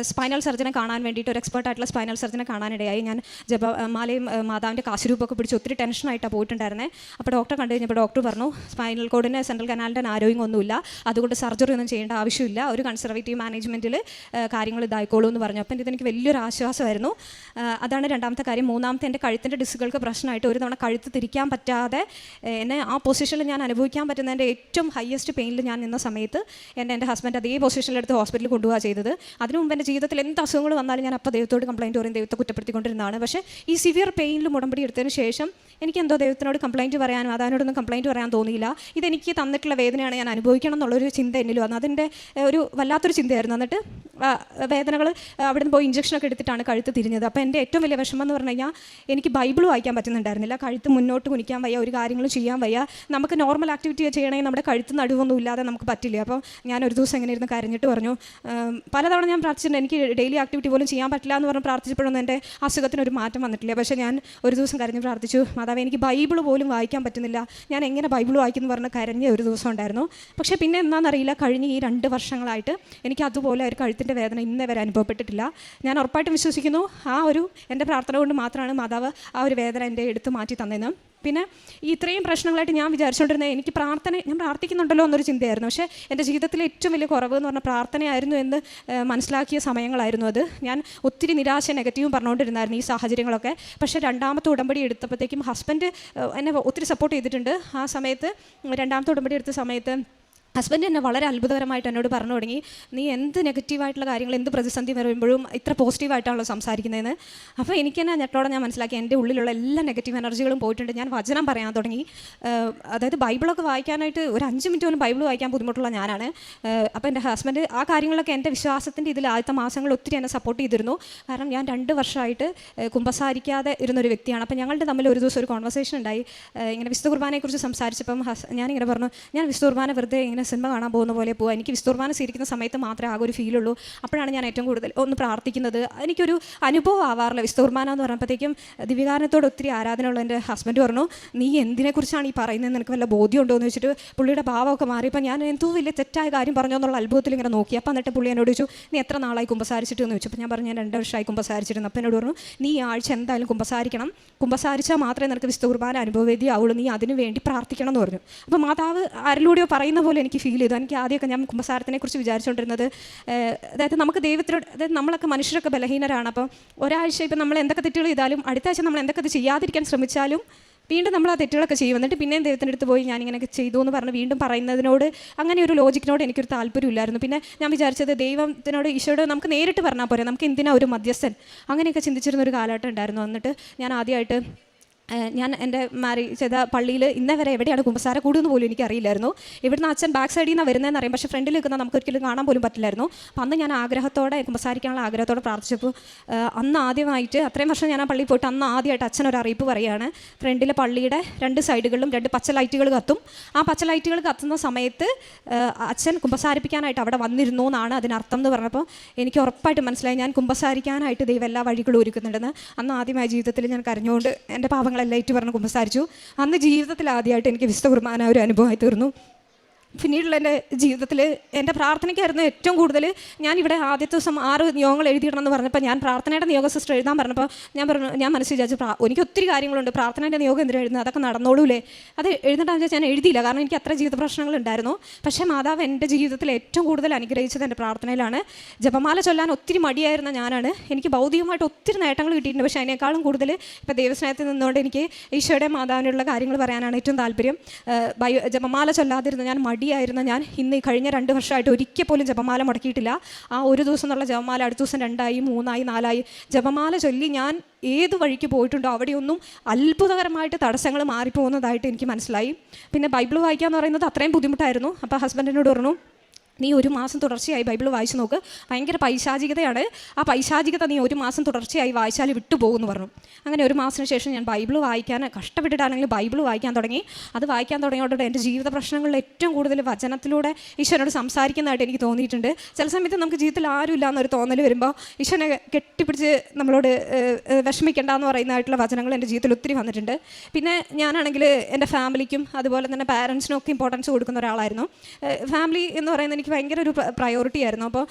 A: സ്പൈനൽ സർജനെ കാണാൻ വേണ്ടിയിട്ട്, ഒരു എക്സ്പേർട്ടായിട്ടുള്ള സ്പൈനൽ സർജനെ കാണാനിടയായി. ഞാൻ ജപമാലയും മാതാവിൻ്റെ കാശുരൂപമൊക്കെ പിടിച്ച് ഒത്തിരി ടെൻഷനായിട്ടാണ് പോയിട്ടുണ്ടായിരുന്നത്. അപ്പോൾ ഡോക്ടറെ കണ്ടു കഴിഞ്ഞപ്പോൾ ഡോക്ടർ പറഞ്ഞു സ്പൈനൽ കോഡിന് സെൻട്രൽ കനാലിൻ്റെ ആരോഗ്യം ഒന്നുമില്ല, അതുകൊണ്ട് സർജറി ഒന്നും ചെയ്യേണ്ട ആവശ്യമില്ല, ഒരു കൺസർവേറ്റീവ് മാനേജ്മെൻറ്റിൽ കാര്യങ്ങൾ ഇതായിക്കോളൂ എന്ന് പറഞ്ഞു. അപ്പം ഇതെനിക്ക് വലിയൊരു ആശ്വാസമായിരുന്നു. അതാണ് രണ്ടാമത്തെ കാര്യം. മൂന്നാമത്തെ, എൻ്റെ കഴുത്തിൻ്റെ ഡിസ്കുകൾക്ക് പ്രശ്നമായിട്ട് ഒരു തവണ കഴുത്ത് തിരിക്കാൻ പറ്റാതെ എന്നെ ആ പൊസിഷനിൽ ഞാൻ അനുഭവിക്കാൻ പറ്റുന്നതിൻ്റെ ഏറ്റവും ഹയസ്റ്റ് പെയിനിൽ ഞാൻ നിന്ന സമയത്ത് എൻ്റെ ഹസ്ബൻഡ് അതേ പൊസിഷനിലെടുത്ത് ഹോസ്പിറ്റലിൽ കൊണ്ടുപോകുക ചെയ്തത്. അതിനു മുമ്പ് എൻ്റെ ജീവിതത്തിൽ എന്ത് അസുഖങ്ങൾ വന്നാലും ഞാൻ അപ്പോൾ ദൈവത്തോട് കംപ്ലയിൻറ്റ് പറയും, ദൈവത്തെ കുറ്റപ്പെടുത്തിക്കൊണ്ടിരുന്നതാണ്. പക്ഷേ ഈ സിവിയർ പെയിനിൽ ഉടമ്പടി എടുത്തതിന് ശേഷം എനിക്ക് എന്തോ ദൈവത്തിനോട് കംപ്ലയിൻറ്റ് പറയാനും അതിനോടൊന്നും കംപ്ലയിൻറ്റ് പറയാൻ തോന്നിയില്ല. ഇതെനിക്ക് തന്നിട്ടുള്ള വേദനയാണ്, ഞാൻ അനുഭവിക്കണം എന്നുള്ളൊരു ചിന്ത എന്നിൽ വന്നു. അതിൻ്റെ ഒരു വല്ലാത്തൊരു ചിന്തയായിരുന്നു. എന്നിട്ട് വേദനകൾ അവിടെ നിന്ന് പോയി ഇഞ്ചക്ഷനൊക്കെ എടുത്തിട്ടാണ് കഴുത്ത് തിരിഞ്ഞത്. അപ്പോൾ എൻ്റെ ഏറ്റവും വലിയ വിഷമം എന്ന് പറഞ്ഞു കഴിഞ്ഞാൽ എനിക്ക് ബൈബിൾ വായിക്കാൻ പറ്റുന്നുണ്ടായിരുന്നില്ല, കഴുത്ത് മുന്നോട്ട് കുനിക്കാൻ വയ്യ, ഒരു കാര്യങ്ങളും ചെയ്യാൻ വയ്യ. നമുക്ക് നോർമൽ ആക്ടിവിറ്റി ചെയ്യണമെങ്കിൽ നമ്മുടെ കഴുത്ത് നടുവൊന്നും ഇല്ലാതെ നമുക്ക് പറ്റില്ല. അപ്പോൾ ഞാൻ ഒരു ദിവസം എങ്ങനെ ഇരുന്ന് കരഞ്ഞിട്ട് പറഞ്ഞു, പലതവണ ഞാൻ പ്രാർത്ഥിച്ചിട്ടുണ്ട്, എനിക്ക് ഡെയിലി ആക്ടിവിറ്റി പോലും ചെയ്യാൻ പറ്റില്ല എന്ന് പറഞ്ഞ് പ്രാർത്ഥിച്ചപ്പോഴൊന്നും എൻ്റെ അസുഖത്തിനൊരു മാറ്റം വന്നിട്ടില്ല. പക്ഷേ ഞാൻ ഒരു ദിവസം കരഞ്ഞ് പ്രാർത്ഥിച്ചു, മാതാവേ എനിക്ക് ബൈബിൾ പോലും വായിക്കാൻ പറ്റുന്നില്ല, ഞാൻ എങ്ങനെ ബൈബിൾ വായിക്കുന്നു പറഞ്ഞ് കരഞ്ഞ ഒരു ദിവസം ഉണ്ടായിരുന്നു. പക്ഷേ പിന്നെ എന്താണെന്നറിയില്ല, കഴിഞ്ഞ് ഈ 2 വർഷങ്ങളായിട്ട് എനിക്ക് അതുപോലെ ഒരു കഴുത്തിൻ്റെ വേദന ഇന്നേ വരെ അനുഭവപ്പെട്ടിട്ടില്ല. ഞാൻ ഉറപ്പായിട്ടും വിശ്വസിക്കുന്നു ആ ഒരു എൻ്റെ പ്രാർത്ഥന കൊണ്ട് മാത്രമാണ് മാതാവ് ആ ഒരു വേദന എൻ്റെ എടുത്ത് മാറ്റി തന്നതെന്ന്. പിന്നെ ഈ ഇത്രയും പ്രശ്നങ്ങളായിട്ട് ഞാൻ വിചാരിച്ചുകൊണ്ടിരുന്നത് ഞാൻ പ്രാർത്ഥിക്കുന്നുണ്ടല്ലോ എന്നൊരു ചിന്തയായിരുന്നു. പക്ഷേ എൻ്റെ ജീവിതത്തിലെ ഏറ്റവും വലിയ കുറവ് എന്ന് പറഞ്ഞാൽ പ്രാർത്ഥനയായിരുന്നു എന്ന് മനസ്സിലാക്കിയ സമയങ്ങളായിരുന്നു അത്. ഞാൻ ഒത്തിരി നിരാശ നെഗറ്റീവും പറഞ്ഞുകൊണ്ടിരുന്നായിരുന്നു ഈ സാഹചര്യങ്ങളൊക്കെ. പക്ഷേ രണ്ടാമത്തെ ഉടമ്പടി എടുത്തപ്പോഴത്തേക്കും ഹസ്ബൻഡ് എന്നെ ഒത്തിരി സപ്പോർട്ട് ചെയ്തിട്ടുണ്ട്. ആ സമയത്ത് രണ്ടാമത്തെ ഉടമ്പടി എടുത്ത സമയത്ത് ഹസ്ബൻഡ് എന്നെ വളരെ അത്ഭുതകരമായിട്ട് എന്നോട് പറഞ്ഞു തുടങ്ങി, നീ എന്ത് നെഗറ്റീവായിട്ടുള്ള കാര്യങ്ങൾ, എന്ത് പ്രതിസന്ധി വരുമ്പോഴും ഇത്ര പോസിറ്റീവായിട്ടാണല്ലോ സംസാരിക്കുന്നതെന്ന്. അപ്പോൾ എനിക്ക് തന്നെ ഞെട്ടോടെ ഞാൻ മനസ്സിലാക്കി എൻ്റെ ഉള്ളിലുള്ള എല്ലാ നെഗറ്റീവ് എനർജികളും പോയിട്ടുണ്ട്. ഞാൻ വചനം പറയാൻ തുടങ്ങി. അതായത് ബൈബിളൊക്കെ വായിക്കാനായിട്ട് ഒരു 5 മിനിറ്റ് പോലും ബൈബിൾ വായിക്കാൻ ബുദ്ധിമുട്ടുള്ള ഞാനാണ്. അപ്പോൾ എൻ്റെ ഹസ്ബൻഡ് ആ കാര്യങ്ങളൊക്കെ എൻ്റെ വിശ്വാസത്തിൻ്റെ ഇതിൽ ആദ്യത്തെ മാസങ്ങൾ ഒത്തിരി എന്നെ സപ്പോർട്ട് ചെയ്തിരുന്നു. കാരണം ഞാൻ 2 വർഷമായിട്ട് കുമ്പസാരിക്കാതെ ഇരുന്നൊരു വ്യക്തിയാണ്. അപ്പോൾ ഞങ്ങളുടെ തമ്മിൽ ഒരു ദിവസം ഒരു കോൺവെർസേഷൻ ഉണ്ടായി. ഇങ്ങനെ വിശുദ്ധ കുർബാനയെക്കുറിച്ച് സംസാരിച്ചപ്പം ഞാനിങ്ങനെ പറഞ്ഞു, ഞാൻ വിശുദ്ധ കുർബാന വെറുതെ ഇങ്ങനെ സിനിമ കാണാൻ പോകുന്ന പോലെ പോവുക, എനിക്ക് വിശുദ്ധ കുർബാന സ്വീകരിക്കുന്ന സമയത്ത് മാത്രമേ ആകെ ഒരു ഫീലുള്ളൂ, അപ്പോഴാണ് ഞാൻ ഏറ്റവും കൂടുതൽ ഒന്ന് പ്രാർത്ഥിക്കുന്നത്, എനിക്കൊരു അനുഭവം ആവാറില്ല വിശുദ്ധ കുർബാന എന്ന് പറഞ്ഞപ്പോഴത്തേക്കും ദിവികാരണത്തോട് ഒത്തിരി ആരാധനയുള്ള എൻ്റെ ഹസ്ബൻഡ് പറഞ്ഞു, നീ എന്തിനെക്കുറിച്ചാണ് ഈ പറയുന്നത്, നിനക്ക് വല്ല ബോധ്യമുണ്ടോ എന്ന് വെച്ചിട്ട് പുള്ളിയുടെ ഭാവമൊക്കെ മാറിയപ്പോൾ ഞാൻ എന്തോ വലിയ തെറ്റായ കാര്യം പറഞ്ഞോ എന്നുള്ള അത്ഭുതത്തിൽ ഇങ്ങനെ നോക്കി. അപ്പോൾ എന്നിട്ട് പുള്ളി എന്നോട് ചോദിച്ചു, നീ എത്ര നാളായി കുമ്പസാരിച്ചിട്ട് എന്ന് ചോദിച്ചു. അപ്പോൾ ഞാൻ പറഞ്ഞു, ഞാൻ 2 വർഷമായി കുമ്പസാരിച്ചിരുന്നു. അപ്പോൾ എന്നോട് പറഞ്ഞു, നീ ഈ ആഴ്ച എന്തായാലും കുമ്പസാരിക്കണം, കുമ്പസാരിച്ചാൽ മാത്രമേ നിനക്ക് വിശുദ്ധ കുർബാന അനുഭവവേദ്യമാവുള്ളൂ, നീ അതിന് വേണ്ടി പ്രാർത്ഥിക്കണം എന്ന് പറഞ്ഞു. അപ്പോൾ മാതാവ് ആരിലൂടെയോ പറയുന്ന പോലെ എനിക്ക് ഫീൽ ചെയ്തു. എനിക്ക് ആദ്യമൊക്കെ ഞാൻ കുമ്പസാരത്തിനെക്കുറിച്ച് വിചാരിച്ചുകൊണ്ടിരുന്നത്, അതായത് നമുക്ക് ദൈവത്തിനോട്, അതായത് നമ്മളൊക്കെ മനുഷ്യരൊക്കെ ബലഹീനരാണ്. അപ്പോൾ ഒരാഴ്ച ഇപ്പം നമ്മൾ എന്തൊക്കെ തെറ്റുകൾ ചെയ്താലും അടുത്ത ആഴ്ച നമ്മൾ എന്തൊക്കെ ചെയ്യാതിരിക്കാൻ ശ്രമിച്ചാലും വീണ്ടും നമ്മൾ ആ തെറ്റുകളൊക്കെ ചെയ്യും. എന്നിട്ട് പിന്നെയും ദൈവത്തിൻ്റെ അടുത്ത് പോയി ഞാനിങ്ങനെയൊക്കെ ചെയ്തു എന്ന് പറഞ്ഞ് വീണ്ടും പറയുന്നതിനോട്, അങ്ങനെ ഒരു ലോജിക്കിനോട് എനിക്കൊരു താല്പര്യമില്ലായിരുന്നു. പിന്നെ ഞാൻ വിചാരിച്ചത് ദൈവത്തിനോട്, ഈശോയോട് നമുക്ക് നേരിട്ട് പറഞ്ഞാൽ പോരെ, നമുക്ക് എന്തിനാ ഒരു മധ്യസ്ഥൻ, അങ്ങനെയൊക്കെ ചിന്തിച്ചിരുന്നൊരു കാലഘട്ടം ഉണ്ടായിരുന്നു. എന്നിട്ട് ഞാൻ ആദ്യമായിട്ട് ഞാൻ എൻ്റെ മാരേജ് ചെയ്ത പള്ളിയിൽ ഇന്നേ വരെ എവിടെയാണ് കുമ്പസാര കൂടുമെന്ന് പോലും എനിക്കറിയില്ലായിരുന്നു. ഇവിടുന്ന് അച്ഛൻ ബാക്ക് സൈഡിൽ നിന്ന് വരുന്നതെന്ന് അറിയാം, പക്ഷേ ഫ്രണ്ടിൽ നിൽക്കുന്ന നമുക്ക് ഒരിക്കലും കാണാൻ പോലും പറ്റില്ലായിരുന്നു. അപ്പം അന്ന് ഞാൻ ആഗ്രഹത്തോടെ കുമ്പസാരിക്കാനുള്ള ആഗ്രഹത്തോടെ പ്രാർത്ഥിച്ചപ്പോൾ അന്ന് ആദ്യമായിട്ട്, അത്രയും വർഷം ഞാൻ ആ പള്ളിയിൽ പോയിട്ട് അന്ന് ആദ്യമായിട്ട് അച്ഛൻ ഒരു അറിയിപ്പ് പറയുകയാണ്, ഫ്രണ്ടിലെ പള്ളിയുടെ 2 സൈഡുകളിലും 2 പച്ച ലൈറ്റുകൾ കത്തും, ആ പച്ച ലൈറ്റുകൾ കത്തുന്ന സമയത്ത് അച്ഛൻ കുമ്പസാരിപ്പിക്കാനായിട്ട് അവിടെ വന്നിരുന്നു എന്നാണ് അതിനർത്ഥം എന്ന് പറഞ്ഞപ്പോൾ എനിക്ക് ഉറപ്പായിട്ട് മനസ്സിലായി ഞാൻ കുമ്പസാരിക്കാനായിട്ട് ദൈവം എല്ലാ വഴികളും ഒരുക്കുന്നുണ്ടെന്ന്. അന്ന് ആദ്യമായ ജീവിതത്തിൽ ഞാൻ കരഞ്ഞുകൊണ്ട് എൻ്റെ പാവങ്ങൾ ലൈറ്റ് പറഞ്ഞ് കുമ്പസാരിച്ചു. അന്ന് ജീവിതത്തിൽ ആദ്യമായിട്ട് എനിക്ക് വിശുദ്ധ കുർബാന ഒരു അനുഭവമായി തീർന്നു. പിന്നീടുള്ള എൻ്റെ ജീവിതത്തിൽ എൻ്റെ പ്രാർത്ഥനയ്ക്കായിരുന്നു ഏറ്റവും കൂടുതൽ. ഞാനിവിടെ ആദ്യത്തെ ദിവസം 6 നിയോഗങ്ങൾ എഴുതിയിടണമെന്ന് പറഞ്ഞപ്പോൾ ഞാൻ പ്രാർത്ഥനയുടെ നിയോഗ സിസ്റ്റർ എഴുതാൻ പറഞ്ഞപ്പോൾ ഞാൻ മനസ്സിൽ വിചാരിച്ചു, എനിക്ക് ഒത്തിരി കാര്യങ്ങളുണ്ട്, പ്രാർത്ഥനയുടെ നിയോഗം എന്തിനാണ് എഴുതുന്നത്, അതൊക്കെ നടന്നോളൂലേ, അത് എഴുതേണ്ടതെന്ന് വെച്ചാൽ ഞാൻ എഴുതിയില്ല, കാരണം എനിക്ക് അത്ര ജീവിത പ്രശ്നങ്ങളുണ്ടായിരുന്നു. പക്ഷേ മാതാവ് എൻ്റെ ജീവിതത്തിൽ ഏറ്റവും കൂടുതൽ അനുഗ്രഹിച്ചത് എൻ്റെ പ്രാർത്ഥനയിലാണ്. ജപമാല ചൊല്ലാൻ ഒത്തിരി മടിയായിരുന്ന ഞാനാണ്. എനിക്ക് ഭൗതികമായിട്ട് ഒത്തിരി നേട്ടങ്ങൾ കിട്ടിയിട്ടുണ്ട്, പക്ഷേ അതിനേക്കാളും കൂടുതൽ ഇപ്പോൾ ദൈവസ്നേഹത്തിൽ നിന്നുകൊണ്ട് എനിക്ക് ഈശോയുടെ മാതാവിനുള്ള കാര്യങ്ങൾ പറയാനാണ് ഏറ്റവും താല്പര്യം. ജപമാല ചൊല്ലാതിരുന്ന ഞാൻ മടിയായിരുന്ന ഞാൻ ഇന്ന് കഴിഞ്ഞ 2 വർഷമായിട്ട് ഒരിക്കൽ പോലും ജപമാല മുടക്കിയിട്ടില്ല. ആ ഒരു ദിവസം എന്നുള്ള ജപമാല അടുത്ത ദിവസം 2ആയി, 3ആയി, 4ആയി ജപമാല ചൊല്ലി ഞാൻ ഏത് വഴിക്ക് പോയിട്ടുണ്ടോ അവിടെയൊന്നും അത്ഭുതകരമായിട്ട് തടസ്സങ്ങൾ മാറിപ്പോകുന്നതായിട്ട് എനിക്ക് മനസ്സിലായി. പിന്നെ ബൈബിൾ വായിക്കുക എന്ന് പറയുന്നത് അത്രയും ബുദ്ധിമുട്ടായിരുന്നു. അപ്പോൾ ഹസ്ബൻഡിനോട് പറഞ്ഞു, നീ 1 മാസം തുടർച്ചയായി ബൈബിൾ വായിച്ച് നോക്ക്, ഭയങ്കര പൈശാചികതയാണ്, ആ പൈശാചികത നീ 1 മാസം തുടർച്ചയായി വായിച്ചാൽ വിട്ടുപോകുമെന്ന് പറഞ്ഞു. അങ്ങനെ 1 മാസത്തിന് ശേഷം ഞാൻ ബൈബിൾ വായിക്കാൻ കഷ്ടപ്പെട്ടിട്ടാണെങ്കിൽ ബൈബിൾ വായിക്കാൻ തുടങ്ങി. അത് വായിക്കാൻ തുടങ്ങിയോടെ എൻ്റെ ജീവിത പ്രശ്നങ്ങളിൽ ഏറ്റവും കൂടുതൽ വചനത്തിലൂടെ ഈശ്വരനോട് സംസാരിക്കുന്നതായിട്ട് എനിക്ക് തോന്നിയിട്ടുണ്ട്. ചില സമയത്ത് നമുക്ക് ജീവിതത്തിൽ ആരും ഇല്ല എന്നൊരു തോന്നൽ വരുമ്പോൾ ഈശ്വരനെ കെട്ടിപ്പിടിച്ച് നമ്മളോട് വിഷമിക്കേണ്ട എന്ന് പറയുന്നതായിട്ടുള്ള വചനങ്ങൾ എൻ്റെ ജീവിതത്തിൽ ഒത്തിരി വന്നിട്ടുണ്ട്. പിന്നെ ഞാനാണെങ്കിൽ എൻ്റെ ഫാമിലിക്കും അതുപോലെ തന്നെ പാരൻസിനും ഒക്കെ ഇമ്പോർട്ടൻസ് കൊടുക്കുന്ന ഒരാളായിരുന്നു. ഫാമിലി എന്ന് പറയുന്നത് എനിക്ക് ഭയങ്കര ഒരു പ്രയോറിറ്റി ആയിരുന്നു. അപ്പോൾ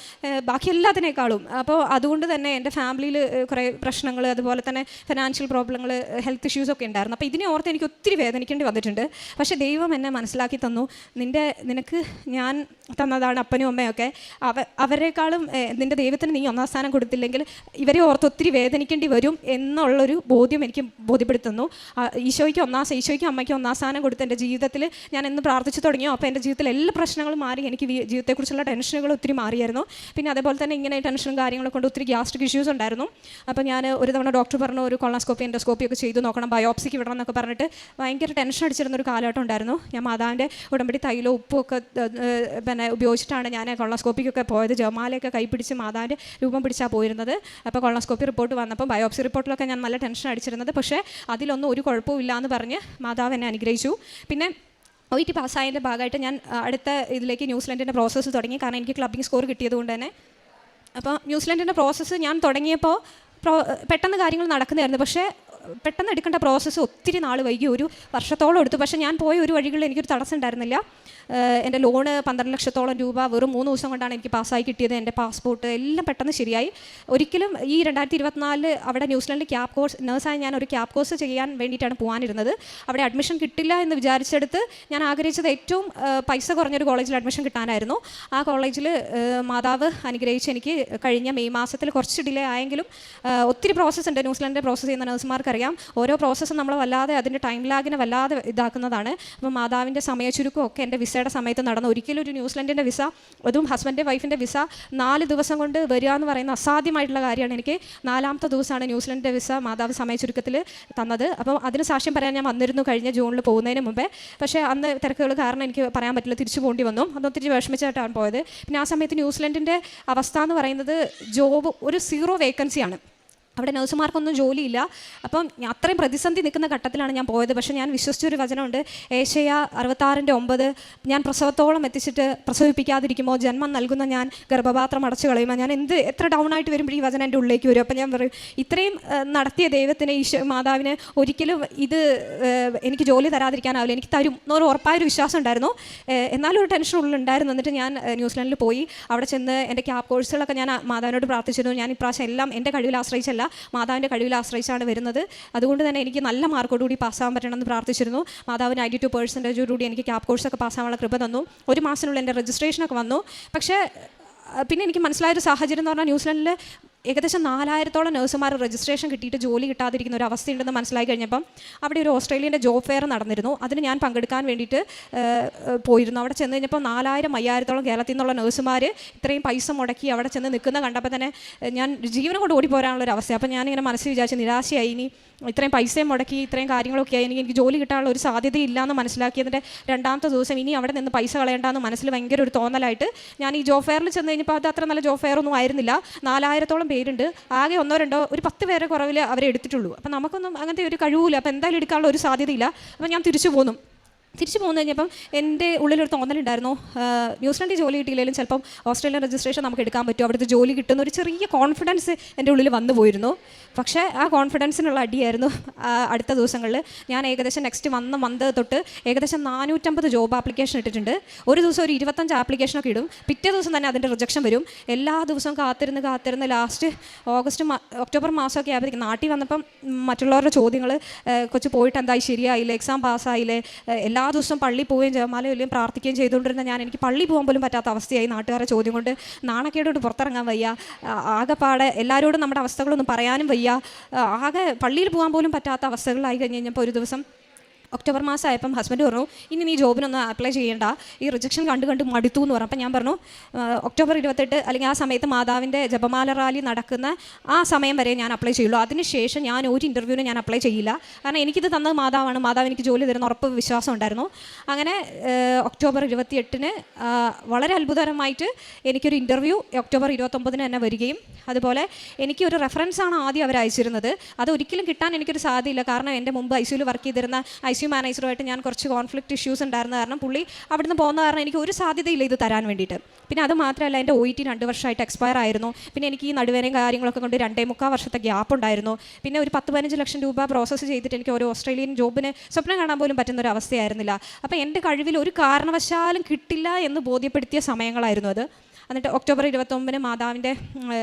A: ബാക്കി എല്ലാത്തിനേക്കാളും. അപ്പോൾ അതുകൊണ്ട് തന്നെ എൻ്റെ ഫാമിലിയിൽ കുറേ പ്രശ്നങ്ങൾ, അതുപോലെ തന്നെ ഫിനാൻഷ്യൽ പ്രോബ്ലങ്ങൾ, ഹെൽത്ത് ഇഷ്യൂസൊക്കെ ഉണ്ടായിരുന്നു. അപ്പോൾ ഇതിനെ ഓർത്ത് എനിക്ക് ഒത്തിരി വേദനിക്കേണ്ടി വന്നിട്ടുണ്ട്. പക്ഷേ ദൈവം എന്നെ മനസ്സിലാക്കി തന്നു, നിനക്ക് ഞാൻ തന്നതാണ് അപ്പനും അമ്മയൊക്കെ, അവരെക്കാളും നിൻ്റെ ദൈവത്തിന് നീ 1-ാം സ്ഥാനം കൊടുത്തില്ലെങ്കിൽ ഇവരെ ഓർത്ത് ഒത്തിരി വേദനിക്കേണ്ടി വരും എന്നുള്ളൊരു ബോധ്യം എനിക്ക് ബോധ്യപ്പെടുത്തുന്നു. ഈശോയ്ക്കും അമ്മയ്ക്കും 1-ാം സ്ഥാനം കൊടുത്ത് എൻ്റെ ജീവിതത്തിൽ ഞാൻ എന്ന് പ്രാർത്ഥിച്ചു തുടങ്ങിയോ അപ്പോൾ എൻ്റെ ജീവിതത്തിൽ എല്ലാ പ്രശ്നങ്ങളും മാറി. എനിക്ക് ജീവിതത്തെക്കുറിച്ചുള്ള ടെൻഷനുകൾ ഒത്തിരി മാറിയായിരുന്നു. പിന്നെ അതേപോലെ തന്നെ ഇങ്ങനെ ടെൻഷനും കാര്യങ്ങളെ കൊണ്ട് ഒത്തിരി ഗ്യാസ്ട്രിക് ഇഷ്യൂസ് ഉണ്ടായിരുന്നു. അപ്പോൾ ഞാൻ ഒരു തവണ ഡോക്ടർ പറഞ്ഞു ഒരു കൊളോണോസ്കോപ്പി എൻഡോസ്കോപ്പി ഒക്കെ ചെയ്തു നോക്കണം, ബയോപ്സിക്ക് വിടണം എന്നൊക്കെ പറഞ്ഞിട്ട് ഭയങ്കര ടെൻഷൻ അടിച്ചിരുന്നൊരു കാലഘട്ടം ഉണ്ടായിരുന്നു. ഞാൻ മാതാവിൻ്റെ ഉടമ്പടി തൈലവും ഉപ്പും ഒക്കെ പിന്നെ ഉപയോഗിച്ചിട്ടാണ് ഞാൻ കൊളോണോസ്കോപ്പിക്കൊക്കെ പോയത്. ജപമാലയൊക്കെ കൈപ്പിടിച്ച് മാതാവിൻ്റെ രൂപം പിടിച്ചാണ് പോയിരുന്നത്. അപ്പോൾ കൊളോണോസ്കോപ്പി റിപ്പോർട്ട് വന്നപ്പോൾ ബയോപ്സി റിപ്പോർട്ടിലൊക്കെ ഞാൻ നല്ല ടെൻഷൻ അടിച്ചിരുന്നത്. പക്ഷേ അതിലൊന്നും ഒരു കുഴപ്പവും ഇല്ല എന്ന് പറഞ്ഞ് മാതാവ് എന്നെ അനുഗ്രഹിച്ചു. പിന്നെ OET പാസ്സായതിൻ്റെ ഭാഗമായിട്ട് ഞാൻ അടുത്ത ഇതിലേക്ക് ന്യൂസിലൻഡിൻ്റെ പ്രോസസ്സ് തുടങ്ങി. കാരണം എനിക്ക് ക്ലബിംഗ് സ്കോർ കിട്ടിയതുകൊണ്ട് തന്നെ. അപ്പോൾ ന്യൂസിലൻഡിൻ്റെ പ്രോസസ്സ് ഞാൻ തുടങ്ങിയപ്പോൾ പെട്ടെന്ന് കാര്യങ്ങൾ നടക്കുന്നതായിരുന്നു. പക്ഷേ പെട്ടെന്ന് എടുക്കേണ്ട പ്രോസസ്സ് ഒത്തിരി നാൾ വൈകി, 1 വർഷത്തോളം എടുത്തു. പക്ഷേ ഞാൻ പോയ ഒരു വഴികളിൽ എനിക്കൊരു തടസ്സം ഉണ്ടായിരുന്നില്ല. എൻ്റെ ലോണ് 12 ലക്ഷത്തോളം രൂപ വെറും 3 ദിവസം കൊണ്ടാണ് എനിക്ക് പാസ്സായി കിട്ടിയത്. എൻ്റെ പാസ്പോർട്ട് എല്ലാം പെട്ടെന്ന് ശരിയായി. ഒരിക്കലും ഈ 2024 അവിടെ ന്യൂസിലൻഡിൽ ക്യാബ് കോഴ്സ് നേഴ്സായി ഞാൻ ഒരു ക്യാബ് കോഴ്സ് ചെയ്യാൻ വേണ്ടിയിട്ടാണ് പോകാനിരുന്നത്. അവിടെ അഡ്മിഷൻ കിട്ടില്ല എന്ന് വിചാരിച്ചെടുത്ത് ഞാൻ ആഗ്രഹിച്ചത് ഏറ്റവും പൈസ കുറഞ്ഞൊരു കോളേജിൽ അഡ്മിഷൻ കിട്ടാനായിരുന്നു. ആ കോളേജിൽ മാതാവ് അനുഗ്രഹിച്ച് എനിക്ക് കഴിഞ്ഞ മെയ് മാസത്തിൽ കുറച്ച് ഡിലേ ആയെങ്കിലും ഒത്തിരി പ്രോസസ്സ് ഉണ്ട്. ന്യൂസിലൻഡിൻ്റെ പ്രോസസ്സ് ചെയ്യുന്ന നേഴ്സുമാർക്കറിയാം, ഓരോ പ്രോസസ്സും നമ്മൾ വല്ലാതെ അതിൻ്റെ ടൈം ലാഗിനെ വല്ലാതെ ഇതാക്കുന്നതാണ്. അപ്പോൾ മാതാവിൻ്റെ സമയച്ചുരുക്കവും ഒക്കെ എൻ്റെ വിസയുടെ സമയത്ത് നടന്നു. ഒരിക്കലും ഒരു ന്യൂസിലൻഡിൻ്റെ വിസ, അതും ഹസ്ബൻഡ് വൈഫിൻ്റെ വിസ 4 ദിവസം കൊണ്ട് വരിക എന്ന് പറയുന്ന അസാധ്യമായിട്ടുള്ള കാര്യമാണ്. എനിക്ക് 4ാമത്തെ ദിവസമാണ് ന്യൂസിലൻഡിൻ്റെ വിസ മാതാവ് സമയച്ചുരുക്കത്തിൽ തന്നത്. അപ്പോൾ അതിന് സാക്ഷ്യം പറയാൻ ഞാൻ വന്നിരുന്നു കഴിഞ്ഞ ജൂണിൽ പോകുന്നതിന് മുമ്പേ. പക്ഷേ അന്ന് തിരക്കുകൾ കാരണം എനിക്ക് പറയാൻ പറ്റില്ല, തിരിച്ചു പോകേണ്ടി വന്നു. അതൊത്തിരി വിഷമിച്ചായിട്ടാണ് പോയത്. പിന്നെ ആ സമയത്ത് ന്യൂസിലൻഡിൻ്റെ അവസ്ഥ എന്ന് പറയുന്നത് ജോബ് ഒരു 0 വേക്കൻസിയാണ്. അവിടെ നഴ്സുമാർക്കൊന്നും ജോലിയില്ല. അപ്പം അത്രയും പ്രതിസന്ധി നിൽക്കുന്ന ഘട്ടത്തിലാണ് ഞാൻ പോയത്. പക്ഷേ ഞാൻ വിശ്വസിച്ചൊരു വചനമുണ്ട്, ഏശയ്യ 66:9, ഞാൻ പ്രസവത്തോളം എത്തിച്ചിട്ട് പ്രസവിപ്പിക്കാതിരിക്കുമ്പോൾ ജന്മം നൽകുന്ന ഞാൻ ഗർഭപാത്രം അടച്ചു കളയുമ്പോൾ ഞാൻ എത്ര ഡൗൺ ആയിട്ട് വരുമ്പോൾ ഈ വചനം എൻ്റെ ഉള്ളിലേക്ക് വരും. അപ്പം ഞാൻ പറയും, ഇത്രയും നടത്തിയ ദൈവത്തിന് മാതാവിന് ഒരിക്കലും ഇത് എനിക്ക് ജോലി തരാതിരിക്കാനാവില്ല, എനിക്ക് തരും എന്നൊരു ഉറപ്പായൊരു വിശ്വാസം ഉണ്ടായിരുന്നു. എന്നാലും ഒരു ടെൻഷൻ ഉള്ളിലുണ്ടായിരുന്നു. എന്നിട്ട് ഞാൻ ന്യൂസിലൻഡിൽ പോയി. അവിടെ ചെന്ന് എൻ്റെ ക്യാബ് കോഴ്സുകളൊക്കെ ഞാൻ മാതാവിനോട് പ്രാർത്ഥിച്ചിരുന്നു. ഞാൻ ഇപ്രാവശ്യം എല്ലാം എൻ്റെ കഴിവിൽ ആശ്രയിച്ചല്ല, മാതാവിൻ്റെ കഴിവിൽ ആശ്രയിച്ചാണ് വരുന്നത്. അതുകൊണ്ട് തന്നെ എനിക്ക് നല്ല മാർക്കോടുകൂടി പാസ്സാകാൻ പറ്റണമെന്ന് പ്രാർത്ഥിച്ചിരുന്നു. മാതാവ് 92% എനിക്ക് ക്യാബ് കോഴ്സൊക്കെ പാസ്സാകാനുള്ള കൃപ തന്നു. 1 മാസത്തിനുള്ളിൽ എൻ്റെ രജിസ്ട്രേഷനൊക്കെ വന്നു. പക്ഷേ പിന്നെ എനിക്ക് മനസ്സിലായൊരു സാഹചര്യം എന്ന് പറഞ്ഞാൽ ന്യൂസിലൻഡിൽ ഏകദേശം 4000-ഓളം നഴ്സുമാർ രജിസ്ട്രേഷൻ കിട്ടിയിട്ട് ജോലി കിട്ടാതിരിക്കുന്ന ഒരു അവസ്ഥയുണ്ടെന്ന് മനസ്സിലായി കഴിഞ്ഞപ്പം അവിടെ ഒരു ഓസ്ട്രേലിയൻ്റെ ജോബ് ഫെയർ നടന്നിരുന്നു. അതിന് ഞാൻ പങ്കെടുക്കാൻ വേണ്ടിയിട്ട് പോയിരുന്നു. അവിടെ ചെന്ന് കഴിഞ്ഞപ്പോൾ 4000-5000-ഓളം കേരളത്തിൽ നിന്നുള്ള നഴ്സുമാർ ഇത്രയും പൈസ മുടക്കി അവിടെ ചെന്ന് നിൽക്കുന്ന കണ്ടപ്പോൾ തന്നെ ഞാൻ ജീവനം കൊണ്ട് ഓടിപ്പോരാനുള്ളൊരു അവസ്ഥ. അപ്പോൾ ഞാനിങ്ങനെ മനസ്സിൽ വിചാരിച്ച് നിരാശയായി, ഇനി ഇത്രയും പൈസയും മുടക്കി ഇത്രയും കാര്യങ്ങളൊക്കെ ആയി എനിക്ക് ജോലി കിട്ടാനുള്ള ഒരു സാധ്യതയില്ല എന്ന് മനസ്സിലാക്കിയതിൻ്റെ 2ാമത്തെ ദിവസം ഇനി അവിടെ നിന്ന് പൈസ കളയേണ്ടെന്ന് മനസ്സിൽ ഭയങ്കര ഒരു തോന്നലായിട്ട് ഞാൻ ഈ ജോബ് ഫെയറിൽ ചെന്ന് കഴിഞ്ഞപ്പോൾ അത് അത്ര നല്ല ജോബ് ഫെയർ ഒന്നും ആയിരുന്നില്ല. 4000-ഓളം പേരുണ്ട്, ആകെ 1-2 ഒരു 10 പേരെ കുറവിൽ അവരെ എടുത്തിട്ടുള്ളൂ. അപ്പം നമുക്കൊന്നും അങ്ങനത്തെ ഒരു കഴിവില്ല. അപ്പോൾ എന്തായാലും എടുക്കാനുള്ള ഒരു സാധ്യതയില്ല. അപ്പോൾ ഞാൻ തിരിച്ചു പോന്നു കഴിഞ്ഞപ്പം എൻ്റെ ഉള്ളിലൊരു തോന്നലുണ്ടായിരുന്നു, ന്യൂസിലൻഡിൽ ജോലി കിട്ടിയില്ലെങ്കിലും ചിലപ്പം ഓസ്ട്രേലിയൻ രജിസ്ട്രേഷൻ നമുക്ക് എടുക്കാൻ പറ്റും, അവിടുത്തെ ജോലി കിട്ടുന്ന ഒരു ചെറിയ കോൺഫിഡൻസ് എൻ്റെ ഉള്ളിൽ വന്നു പോയിരുന്നു. പക്ഷേ ആ കോൺഫിഡൻസിനുള്ള അടിയായിരുന്നു അടുത്ത ദിവസങ്ങളിൽ. ഞാൻ ഏകദേശം നെക്സ്റ്റ് മന്ത് തൊട്ട് ഏകദേശം 450 ജോബ് ആപ്ലിക്കേഷൻ ഇട്ടിട്ടുണ്ട്. ഒരു ദിവസം ഒരു 25 ആപ്ലിക്കേഷനൊക്കെ ഇടും. പിറ്റേ ദിവസം തന്നെ അതിൻ്റെ റിജക്ഷൻ വരും. എല്ലാ ദിവസവും കാത്തിരുന്ന് ലാസ്റ്റ് ഒക്ടോബർ മാസമൊക്കെ ആയപ്പോഴത്തേക്കും നാട്ടിൽ വന്നപ്പം മറ്റുള്ളവരുടെ ചോദ്യങ്ങൾ, കൊച്ചു പോയിട്ട് എന്തായി, ശരിയായില്ലേ, എക്സാം പാസ്സായില്ലേ, എല്ലാ ദിവസവും പള്ളി പോവുകയും ജപമാലയും പ്രാർത്ഥിക്കുകയും ചെയ്തുകൊണ്ടിരുന്ന എനിക്ക് പള്ളി പോകാൻ പോലും പറ്റാത്ത അവസ്ഥയായി. നാട്ടുകാരെ ചോദ്യം കൊണ്ട് നാണക്കേടോട് പുറത്തിറങ്ങാൻ വയ്യ. ആകെപ്പാടെ എല്ലാവരോടും നമ്മുടെ അവസ്ഥകളൊന്നും പറയാനും വയ്യ. ആകെ പള്ളിയിൽ പോകാൻ പോലും പറ്റാത്ത അവസ്ഥകളിലായി കഴിഞ്ഞപ്പോൾ ഒരു ദിവസം ഒക്ടോബർ മാസമായപ്പം ഹസ്ബൻഡ് പറഞ്ഞു ഇനി നീ ജോബിനൊന്നും അപ്ലൈ ചെയ്യേണ്ട, ഈ റിജക്ഷൻ കണ്ട് മടുത്തു എന്ന് പറഞ്ഞു. അപ്പം ഞാൻ പറഞ്ഞു ഒക്ടോബർ 28 അല്ലെങ്കിൽ ആ സമയത്ത് മാതാവിൻ്റെ ജപമാല റാലി നടക്കുന്ന ആ സമയം വരെ ഞാൻ അപ്ലൈ ചെയ്യുള്ളൂ. അതിനുശേഷം ഞാൻ ഒരു ഇൻ്റർവ്യൂവിന് ഞാൻ അപ്ലൈ ചെയ്യില്ല. കാരണം എനിക്കിത് തന്നത് മാതാവാണ്, മാതാവ് എനിക്ക് ജോലി തരുന്ന ഉറപ്പ് വിശ്വാസം ഉണ്ടായിരുന്നു. അങ്ങനെ ഒക്ടോബർ 28 വളരെ അത്ഭുതകരമായിട്ട് എനിക്കൊരു ഇൻ്റർവ്യൂ ഒക്ടോബർ 29 തന്നെ വരികയും അതുപോലെ എനിക്കൊരു റെഫറൻസാണ് ആദ്യം അവർ അയച്ചിരുന്നത്. അത് ഒരിക്കലും കിട്ടാൻ എനിക്കൊരു സാധ്യതയില്ല. കാരണം എൻ്റെ മുമ്പ് ICUവിൽ വർക്ക് ചെയ്തിരുന്ന ICU മാനേജറുമായിട്ട് ഞാൻ കുറച്ച് കോൺഫ്ലിക്റ്റ് ഇഷ്യൂസ് ഉണ്ടായിരുന്ന കാരണം പുള്ളി അവിടുന്ന് പോകുന്ന കാരണം എനിക്ക് ഒരു സാധ്യതയില്ല ഇത് തരാൻ വേണ്ടിയിട്ട്. പിന്നെ അത് മാത്രമല്ല എൻ്റെ OET 2 വർഷമായിട്ട് എക്സ്പയർ ആയിരുന്നു. പിന്നെ എനിക്ക് ഈ നടുവേനയും കാര്യങ്ങളൊക്കെ കൊണ്ട് 2.25 വർഷത്തെ ഗ്യാപ്പ് ഉണ്ടായിരുന്നു. പിന്നെ ഒരു 10-15 ലക്ഷം രൂപ പ്രോസസ്സ് ചെയ്തിട്ട് എനിക്ക് ഒരു ഓസ്ട്രേലിയൻ ജോബിന് സ്വപ്നം കാണാൻ പോലും പറ്റുന്നൊരു അവസ്ഥയായിരുന്നില്ല. അപ്പോൾ എൻ്റെ കഴിവിൽ ഒരു കാരണവശാലും കിട്ടില്ല എന്ന് ബോധ്യപ്പെടുത്തിയ സമയങ്ങളായിരുന്നു അത്. എന്നിട്ട് ഒക്ടോബർ 29 മാതാവിൻ്റെ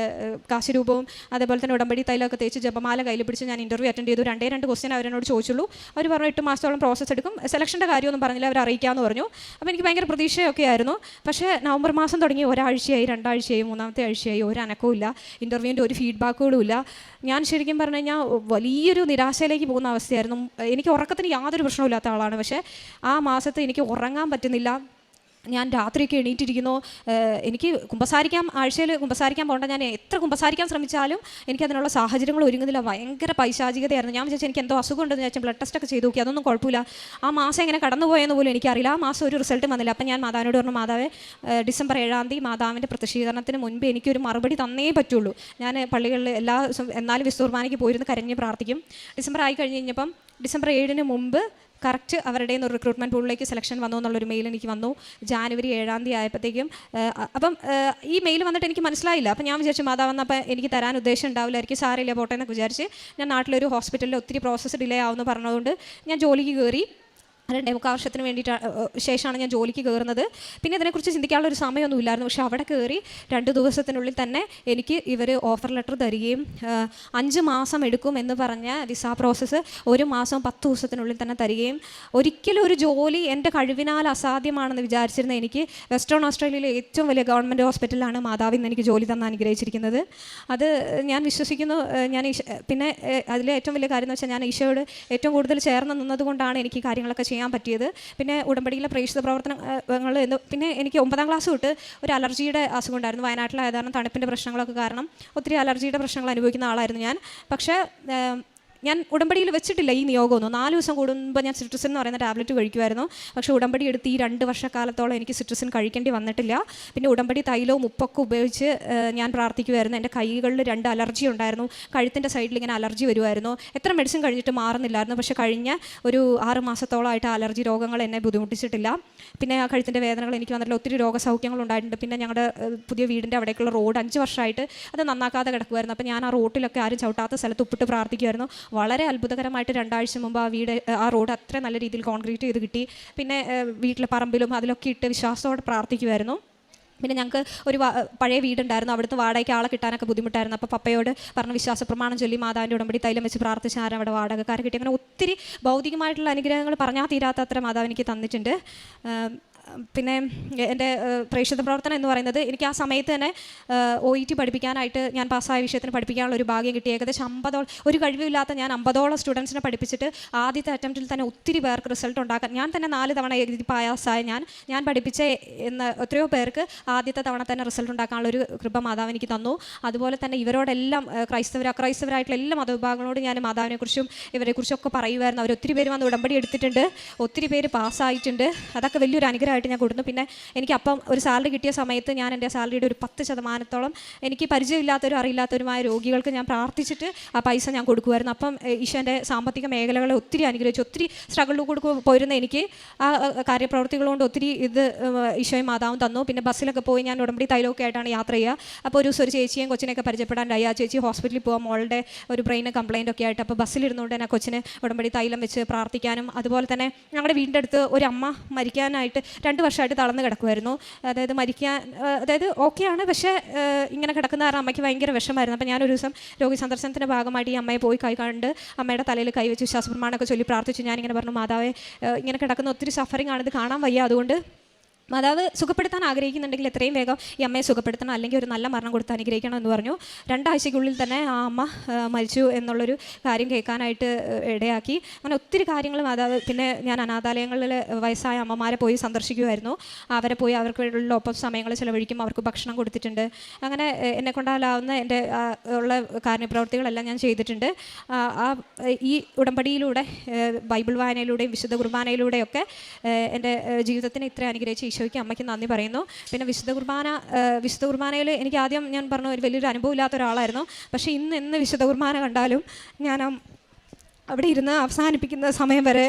A: കാശുരൂപവും അതേപോലെ തന്നെ ഉടമ്പടി തൈലമൊക്കെ തേച്ച് ജപമാല കയ്യിൽ പിടിച്ച് ഞാൻ ഇൻ്റർവ്യൂ അറ്റൻഡ് ചെയ്തു. 2 ക്വസ്റ്റ്യൻ അവരോട് ചോദിച്ചുള്ളൂ. അവർ പറഞ്ഞു 8 മാസത്തോളം പ്രോസസ്സ് എടുക്കും, സെലക്ഷൻ്റെ കാര്യമൊന്നും പറഞ്ഞില്ല, അവർ അറിയിക്കാമെന്ന് പറഞ്ഞു. അപ്പോൾ എനിക്ക് ഭയങ്കര പ്രതീക്ഷയൊക്കെ ആയിരുന്നു. പക്ഷേ നവംബർ മാസം തുടങ്ങി ഒരാഴ്ചയായി, 2 ആഴ്ചയായി, 3-ാമത്തെ ആഴ്ചയായി, ഒരു അനക്കവും ഇല്ല, ഇൻ്റർവ്യൂവിൻ്റെ ഒരു ഫീഡ്ബാക്കുകളും ഇല്ല. ഞാൻ ശരിക്കും പറഞ്ഞു കഴിഞ്ഞാൽ വലിയൊരു നിരാശയിലേക്ക് പോകുന്ന അവസ്ഥയായിരുന്നു. എനിക്ക് ഉറക്കത്തിന് യാതൊരു പ്രശ്നമില്ലാത്ത ആളാണ്, പക്ഷേ ആ മാസത്തെ എനിക്ക് ഉറങ്ങാൻ പറ്റുന്നില്ല. ഞാൻ രാത്രിയൊക്കെ എണീറ്റിരിക്കുന്നു. എനിക്ക് ആഴ്ചയിൽ കുമ്പസാരിക്കാൻ പോകേണ്ട, ഞാൻ എത്ര കുമ്പസാരിക്കാൻ ശ്രമിച്ചാലും എനിക്കതിനുള്ള സാഹചര്യങ്ങൾ ഒരുങ്ങുന്നില്ല. ഭയങ്കര പൈശാചികതയായിരുന്നു. ഞാൻ വിചാരിച്ചു എനിക്ക് എന്തോ അസുഖം ഉണ്ടെന്ന് വിചാരിച്ചാൽ ബ്ലഡ് ടെസ്റ്റൊക്കെ ചെയ്ത് നോക്കി, അതൊന്നും കുഴപ്പമില്ല. ആ മാസം എങ്ങനെ കടന്നുപോയെന്ന് പോലും എനിക്കറിയില്ല. ആ മാസം ഒരു റിസൾട്ട് വന്നില്ല. അപ്പം ഞാൻ മാതാവിനോട് പറഞ്ഞു, മാതാവേ ഡിസംബർ 7 മാതാവിൻ്റെ പ്രത്യക്ഷീകരണത്തിന് മുൻപ് എനിക്കൊരു മറുപടി തന്നേ പറ്റുള്ളൂ. ഞാൻ പള്ളികളിൽ എന്നാലും വിശുദ്ധ കുർബാനയ്ക്ക് പോയിരുന്ന് കരഞ്ഞ് പ്രാർത്ഥിക്കും. ഡിസംബർ ആയി കഴിഞ്ഞ് കഴിഞ്ഞപ്പം ഡിസംബർ 7 മുമ്പ് കറക്റ്റ് അവരുടെ ഒരു റിക്രൂട്ട്മെൻറ്റ് പൂളിലേക്ക് സെലക്ഷൻ വന്നു എന്നുള്ളൊരു മെയിൽ എനിക്ക് വന്നു. ജാനുവരി 7 ആയപ്പോഴത്തേക്കും അപ്പം ഈ മെയിൽ വന്നിട്ട് എനിക്ക് മനസ്സിലായില്ല. അപ്പം ഞാൻ വിചാരിച്ചു മാതാവ് വന്നപ്പോൾ എനിക്ക് തരാൻ ഉദ്ദേശം ഉണ്ടാവില്ലായിരിക്കും, സാരമില്ല പോട്ടെ എന്നൊക്കെ വിചാരിച്ച് ഞാൻ നാട്ടിലൊരു ഹോസ്പിറ്റലിൽ ഒത്തിരി പ്രോസസ്സ് ഡിലേ ആവുമെന്ന് പറഞ്ഞതുകൊണ്ട് ഞാൻ ജോലിക്ക് കയറി. 2.25 വർഷത്തിന് വേണ്ടിയിട്ട് ശേഷമാണ് ഞാൻ ജോലിക്ക് കയറുന്നത്. പിന്നെ ഇതിനെക്കുറിച്ച് ചിന്തിക്കാനുള്ള ഒരു സമയമൊന്നും ഇല്ലായിരുന്നു. പക്ഷേ അവിടെ കയറി 2 ദിവസത്തിനുള്ളിൽ തന്നെ എനിക്ക് ഇവർ ഓഫർ ലെറ്റർ തരികയും 5 മാസം എടുക്കും എന്ന് പറഞ്ഞ വിസ പ്രോസസ്സ് 1 മാസം 10 ദിവസത്തിനുള്ളിൽ തന്നെ തരികയും, ഒരിക്കലും ഒരു ജോലി എൻ്റെ കഴിവിനാൽ അസാധ്യമാണെന്ന് വിചാരിച്ചിരുന്ന എനിക്ക് വെസ്റ്റേൺ ഓസ്ട്രേലിയയിലെ ഏറ്റവും വലിയ ഗവൺമെൻറ് ഹോസ്പിറ്റലിലാണ് മാതാവിൽ നിന്ന് എനിക്ക് ജോലി തന്ന് അനുഗ്രഹിച്ചിരിക്കുന്നത്. അത് ഞാൻ വിശ്വസിക്കുന്നു. പിന്നെ അതിലെ ഏറ്റവും വലിയ കാര്യം എന്ന് വെച്ചാൽ ഞാൻ ഈശോയോട് ഏറ്റവും കൂടുതൽ ചേർന്ന് നിന്നതുകൊണ്ടാണ് എനിക്ക് കാര്യങ്ങളൊക്കെ ചെയ്യാൻ പറ്റിയത്. പിന്നെ ഉടമ്പടിയിലെ പ്രേക്ഷിത പ്രവർത്തനങ്ങൾ പിന്നെ എനിക്ക് 9ാം ക്ലാസ് തൊട്ട് ഒരു അലർജിയുടെ അസുഖം ഉണ്ടായിരുന്നു. വയനാട്ടിലായതാണ് തണുപ്പിൻ്റെ പ്രശ്നങ്ങളൊക്കെ കാരണം ഒത്തിരി അലർജിയുടെ പ്രശ്നങ്ങൾ അനുഭവിക്കുന്ന ആളായിരുന്നു ഞാൻ. പക്ഷേ ഞാൻ ഉടമ്പടിയിൽ വെച്ചിട്ടില്ല ഈ നിയോഗമൊന്നും. 4 ദിവസം കൂടുമ്പോൾ ഞാൻ സിട്രസിൻ എന്ന് പറയുന്ന ടാബ്ലറ്റ് കഴിക്കുമായിരുന്നു. പക്ഷേ ഉടമ്പടി എടുത്ത് ഈ 2 വർഷക്കാലത്തോളം എനിക്ക് സിട്രസിൻ കഴിക്കേണ്ടി വന്നിട്ടില്ല. പിന്നെ ഉടമ്പടി തൈലവും ഉപ്പൊക്കെ ഉപയോഗിച്ച് ഞാൻ പ്രാർത്ഥിക്കുമായിരുന്നു. എൻ്റെ കൈകളിൽ 2 അലർജി ഉണ്ടായിരുന്നു, കഴുത്തിൻ്റെ സൈഡിൽ ഇങ്ങനെ അലർജി വരുമായിരുന്നു. എത്ര മെഡിസിൻ കഴിഞ്ഞിട്ട് മാറുന്നില്ലായിരുന്നു. പക്ഷേ കഴിഞ്ഞ ഒരു 6 മാസത്തോളമായിട്ട് അലർജി രോഗങ്ങൾ എന്നെ ബുദ്ധിമുട്ടിച്ചിട്ടില്ല. പിന്നെ ആ കഴുത്തിൻ്റെ വേദനകൾ എനിക്ക് വന്നിട്ടില്ല. ഒത്തിരി രോഗസൗഖ്യങ്ങൾ ഉണ്ടായിട്ടുണ്ട്. പിന്നെ ഞങ്ങളുടെ പുതിയ വീടിൻ്റെ അവിടേക്കുള്ള റോഡ് 5 വർഷമായിട്ട് അത് നന്നാക്കാതെ കിടക്കുമായിരുന്നു. അപ്പോൾ ഞാൻ ആ റോട്ടിലൊക്കെ ആരും ചവിട്ടാത്ത സ്ഥലത്ത് ഉപ്പിട്ട് പ്രാർത്ഥിക്കുമായിരുന്നു. വളരെ അത്ഭുതകരമായിട്ട് 2 ആഴ്ച മുമ്പ് ആ റോഡ് അത്ര നല്ല രീതിയിൽ കോൺക്രീറ്റ് ചെയ്ത് കിട്ടി. പിന്നെ വീട്ടിലെ പറമ്പിലും അതിലൊക്കെ ഇട്ട് വിശ്വാസത്തോടെ പ്രാർത്ഥിക്കുമായിരുന്നു. പിന്നെ ഞങ്ങൾക്ക് ഒരു പഴയ വീടുണ്ടായിരുന്നു, അവിടുത്തെ വാടകയ്ക്ക് ആളെ കിട്ടാനൊക്കെ ബുദ്ധിമുട്ടായിരുന്നു. അപ്പോൾ പപ്പയോട് പറഞ്ഞ വിശ്വാസ പ്രമാണം ചൊല്ലി മാതാവിൻ്റെ ഉടമ്പടി തൈലം വെച്ച് പ്രാർത്ഥിച്ച് ആരും അവിടെ വാടകക്കാരെ കിട്ടി. അങ്ങനെ ഒത്തിരി ഭൗതികമായിട്ടുള്ള അനുഗ്രഹങ്ങൾ പറഞ്ഞാൽ തീരാത്തത്ര മാതാവ് എനിക്ക് തന്നിട്ടുണ്ട്. പിന്നെ എൻ്റെ പ്രേക്ഷിത പ്രവർത്തനം എന്ന് പറയുന്നത് എനിക്ക് ആ സമയത്ത് തന്നെ OET പഠിപ്പിക്കാനായിട്ട് ഞാൻ പാസ്സായ വിഷയത്തിന് പഠിപ്പിക്കാനുള്ള ഒരു ഭാഗ്യം കിട്ടി. ഏകദേശം 50 ഒരു കഴിവില്ലാത്ത ഞാൻ 50ഓളം സ്റ്റുഡൻസിനെ പഠിപ്പിച്ചിട്ട് ആദ്യത്തെ അറ്റംപ്റ്റിൽ തന്നെ ഒത്തിരി പേർക്ക് റിസൾട്ട് ഉണ്ടാക്കാൻ ഞാൻ തന്നെ 4 തവണ എഴുതി പാസ്സായ ഞാൻ പഠിപ്പിച്ച എത്രയോ പേർക്ക് ആദ്യത്തെ തവണ തന്നെ റിസൾട്ട് ഉണ്ടാക്കാനുള്ള ഒരു കൃപ മാതാവ് എനിക്ക് തന്നു. അതുപോലെ തന്നെ ഇവരോടെല്ലാം അക്രൈസ്തവരായിട്ടുള്ള എല്ലാ മതവിഭാഗങ്ങളോട് ഞാൻ മാതാവിനെക്കുറിച്ചും ഇവരെക്കുറിച്ചൊക്കെ പറയുമായിരുന്നു. അവർ ഒത്തിരി പേര് വന്ന് ഉടമ്പടി എടുത്തിട്ടുണ്ട്, ഒത്തിരി പേര് പാസ്സായിട്ടുണ്ട്. അതൊക്കെ വലിയൊരു അനുഗ്രഹമായിട്ട് ഞാൻ കൊടുത്തു. പിന്നെ എനിക്ക് അപ്പം ഒരു സാലറി കിട്ടിയ സമയത്ത് ഞാൻ എൻ്റെ സാലറിയുടെ ഒരു 10% എനിക്ക് പരിചയമില്ലാത്തവരും അറിയില്ലാത്തവരുമായ രോഗികൾക്ക് ഞാൻ പ്രാർത്ഥിച്ചിട്ട് ആ പൈസ ഞാൻ കൊടുക്കുമായിരുന്നു. അപ്പം ഈശോൻ്റെ സാമ്പത്തിക മേഖലകളെ ഒത്തിരി അനുഗ്രഹിച്ചു. ഒത്തിരി സ്ട്രഗിളിൽ പോയിരുന്ന എനിക്ക് ആ കാര്യപ്രവർത്തികൾ കൊണ്ട് ഒത്തിരി ഇത് ഈശോയും മാതാവും തന്നു. പിന്നെ ബസ്സിലൊക്കെ പോയി ഞാൻ ഉടമ്പടി തൈലമൊക്കെ ആയിട്ടാണ് യാത്ര ചെയ്യുക. അപ്പോൾ ഒരു ചേച്ചിയും കൊച്ചിനെയൊക്കെ പരിചയപ്പെടാനായി. ആ ചേച്ചി ഹോസ്പിറ്റലിൽ പോകാൻ മോളുടെ ഒരു ബ്രെയിൻ കംപ്ലയിൻ്റ് ഒക്കെ ആയിട്ട് അപ്പോൾ ബസ്സിലിരുന്നുകൊണ്ട് തന്നെ കൊച്ചിന് ഉടമ്പടി തൈലം വെച്ച് പ്രാർത്ഥിക്കാനും, അതുപോലെ തന്നെ ഞങ്ങളുടെ വീടിൻ്റെ അടുത്ത് ഒരു അമ്മ മരിക്കാനായിട്ട് 2 വർഷമായിട്ട് തളർന്ന് കിടക്കുമായിരുന്നു. അതായത് ഓക്കെയാണ്, പക്ഷേ ഇങ്ങനെ കിടക്കുന്ന കാരണം അമ്മയ്ക്ക് ഭയങ്കര വിഷമായിരുന്നു. അപ്പോൾ ഞാനൊരു ദിവസം രോഗി സന്ദർശനത്തിൻ്റെ ഭാഗമായിട്ട് ഈ അമ്മയെ പോയി കണ്ട് അമ്മയുടെ തലയിൽ കൈവച്ച് വിശ്വാസപ്രമാണമൊക്കെ ചൊല്ലി പ്രാർത്ഥിച്ചു. ഞാനിങ്ങനെ പറഞ്ഞു, മാതാവേ ഇങ്ങനെ കിടക്കുന്ന ഒത്തിരി സഫറിങ് ആണ്, ഇത് കാണാൻ വയ്യ, അതുകൊണ്ട് മാതാവ് സുഖപ്പെടുത്താൻ ആഗ്രഹിക്കുന്നുണ്ടെങ്കിൽ എത്രയും വേഗം ഈ അമ്മയെ സുഖപ്പെടുത്തണം, അല്ലെങ്കിൽ ഒരു നല്ല മരണം കൊടുത്ത് അനുഗ്രഹിക്കണം എന്ന് പറഞ്ഞു. 2 ആഴ്ചയ്ക്കുള്ളിൽ തന്നെ ആ അമ്മ മരിച്ചു എന്നുള്ളൊരു കാര്യം കേൾക്കാനായിട്ട് ഇടയാക്കി. അങ്ങനെ ഒത്തിരി കാര്യങ്ങൾ മാതാവ്. പിന്നെ ഞാൻ അനാഥാലയങ്ങളിൽ വയസ്സായ അമ്മമാരെ പോയി സന്ദർശിക്കുമായിരുന്നു. അവരെ പോയി അവർക്ക് ഒപ്പം സമയങ്ങൾ ചിലവഴിക്കും, അവർക്ക് ഭക്ഷണം കൊടുത്തിട്ടുണ്ട്. അങ്ങനെ എന്നെ കൊണ്ടാലാവുന്ന എൻ്റെ ഉള്ള കാര്യപ്രവൃത്തികളെല്ലാം ഞാൻ ചെയ്തിട്ടുണ്ട്. ഈ ഉടമ്പടിയിലൂടെ, ബൈബിൾ വായനയിലൂടെയും വിശുദ്ധ കുർബാനയിലൂടെയൊക്കെ എൻ്റെ ജീവിതത്തിന് ഇത്ര അനുഗ്രഹിച്ച ഈശോയ്ക്ക് അമ്മയ്ക്ക് നന്ദി പറയുന്നു. പിന്നെ വിശുദ്ധ കുർബാനയിൽ എനിക്ക് ആദ്യം ഞാൻ പറഞ്ഞു ഒരു വലിയൊരു അനുഭവം ഇല്ലാത്ത ഒരാളായിരുന്നു. പക്ഷേ എന്ന് വിശുദ്ധ കുർബാന കണ്ടാലും ഞാൻ അവിടെ ഇരുന്ന് അവസാനിപ്പിക്കുന്ന സമയം വരെ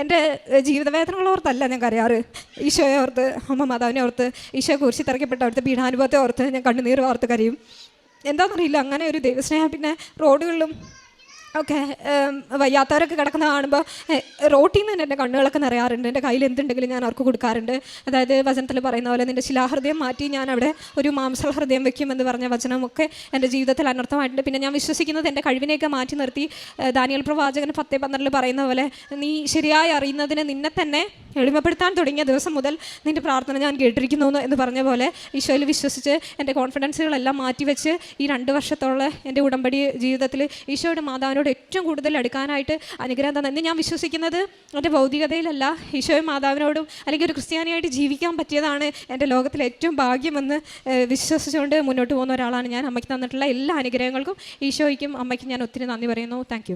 A: എൻ്റെ ജീവിതവേദനകളോർത്തല്ല ഞാൻ കരയാറ്. ഈശോയെ ഓർത്ത്, അമ്മ മാതാവിനെ ഓർത്ത്, ഈശോയെ കുറിച്ച് തിരക്കപ്പെട്ട അവിടുത്തെ പീഡാനുഭവത്തെ ഓർത്ത് ഞാൻ കണ്ണുനീർ വാർത്ത് കരയും. എന്താണെന്നറിയില്ല, അങ്ങനെ ഒരു ദൈവസ്നേഹം. പിന്നെ റോഡുകളിലും ഒക്കെ വയ്യാത്തവരൊക്കെ കിടക്കുന്ന കാണുമ്പോൾ റോട്ടിൽ നിന്ന് തന്നെ എൻ്റെ കണ്ണുകളൊക്കെ നിറയാറുണ്ട്. എൻ്റെ കയ്യിൽ എന്തുണ്ടെങ്കിലും ഞാൻ അവർക്ക് കൊടുക്കാറുണ്ട്. അതായത് വചനത്തിൽ പറയുന്ന പോലെ നിൻ്റെ ശിലാഹൃദയം മാറ്റി ഞാൻ അവിടെ ഒരു മാംസള ഹൃദയം വെക്കുമെന്ന് പറഞ്ഞ വചനമൊക്കെ എൻ്റെ ജീവിതത്തിൽ അനർത്ഥമായിട്ടുണ്ട്. പിന്നെ ഞാൻ വിശ്വസിക്കുന്നത് എൻ്റെ കഴിവിനെയൊക്കെ മാറ്റി നിർത്തി ദാനിയേൽ പ്രവാചകൻ 10:12 പറയുന്ന പോലെ നീ ശരിയായി അറിയുന്നതിന് നിന്നെ തന്നെ എളിമപ്പെടുത്താൻ തുടങ്ങിയ ദിവസം മുതൽ നിൻ്റെ പ്രാർത്ഥന ഞാൻ കേട്ടിരിക്കുന്നു എന്ന് പറഞ്ഞ പോലെ ഈശോയിൽ വിശ്വസിച്ച് എൻ്റെ കോൺഫിഡൻസുകളെല്ലാം മാറ്റിവെച്ച് ഈ 2 വർഷത്തോളം എൻ്റെ ഉടമ്പടി ജീവിതത്തിൽ ഈശോയുടെ മാതാവിനോട് ഏറ്റവും കൂടുതൽ അടുക്കാനായിട്ട് അനുഗ്രഹം തന്നെ ഞാൻ വിശ്വസിക്കുന്നത് എൻ്റെ ഭൗതികതയിലല്ല, ഈശോയും മാതാവിനോടും അല്ലെങ്കിൽ ഒരു ക്രിസ്ത്യാനിയായിട്ട് ജീവിക്കാൻ പറ്റിയതാണ് എൻ്റെ ലോകത്തിലെ ഏറ്റവും ഭാഗ്യമെന്ന് വിശ്വസിച്ചുകൊണ്ട് മുന്നോട്ട് പോകുന്ന ഒരാളാണ് ഞാൻ. അമ്മയ്ക്ക് തന്നിട്ടുള്ള എല്ലാ അനുഗ്രഹങ്ങൾക്കും ഈശോയ്ക്കും അമ്മയ്ക്കും ഞാൻ ഒത്തിരി നന്ദി പറയുന്നു. Thank you.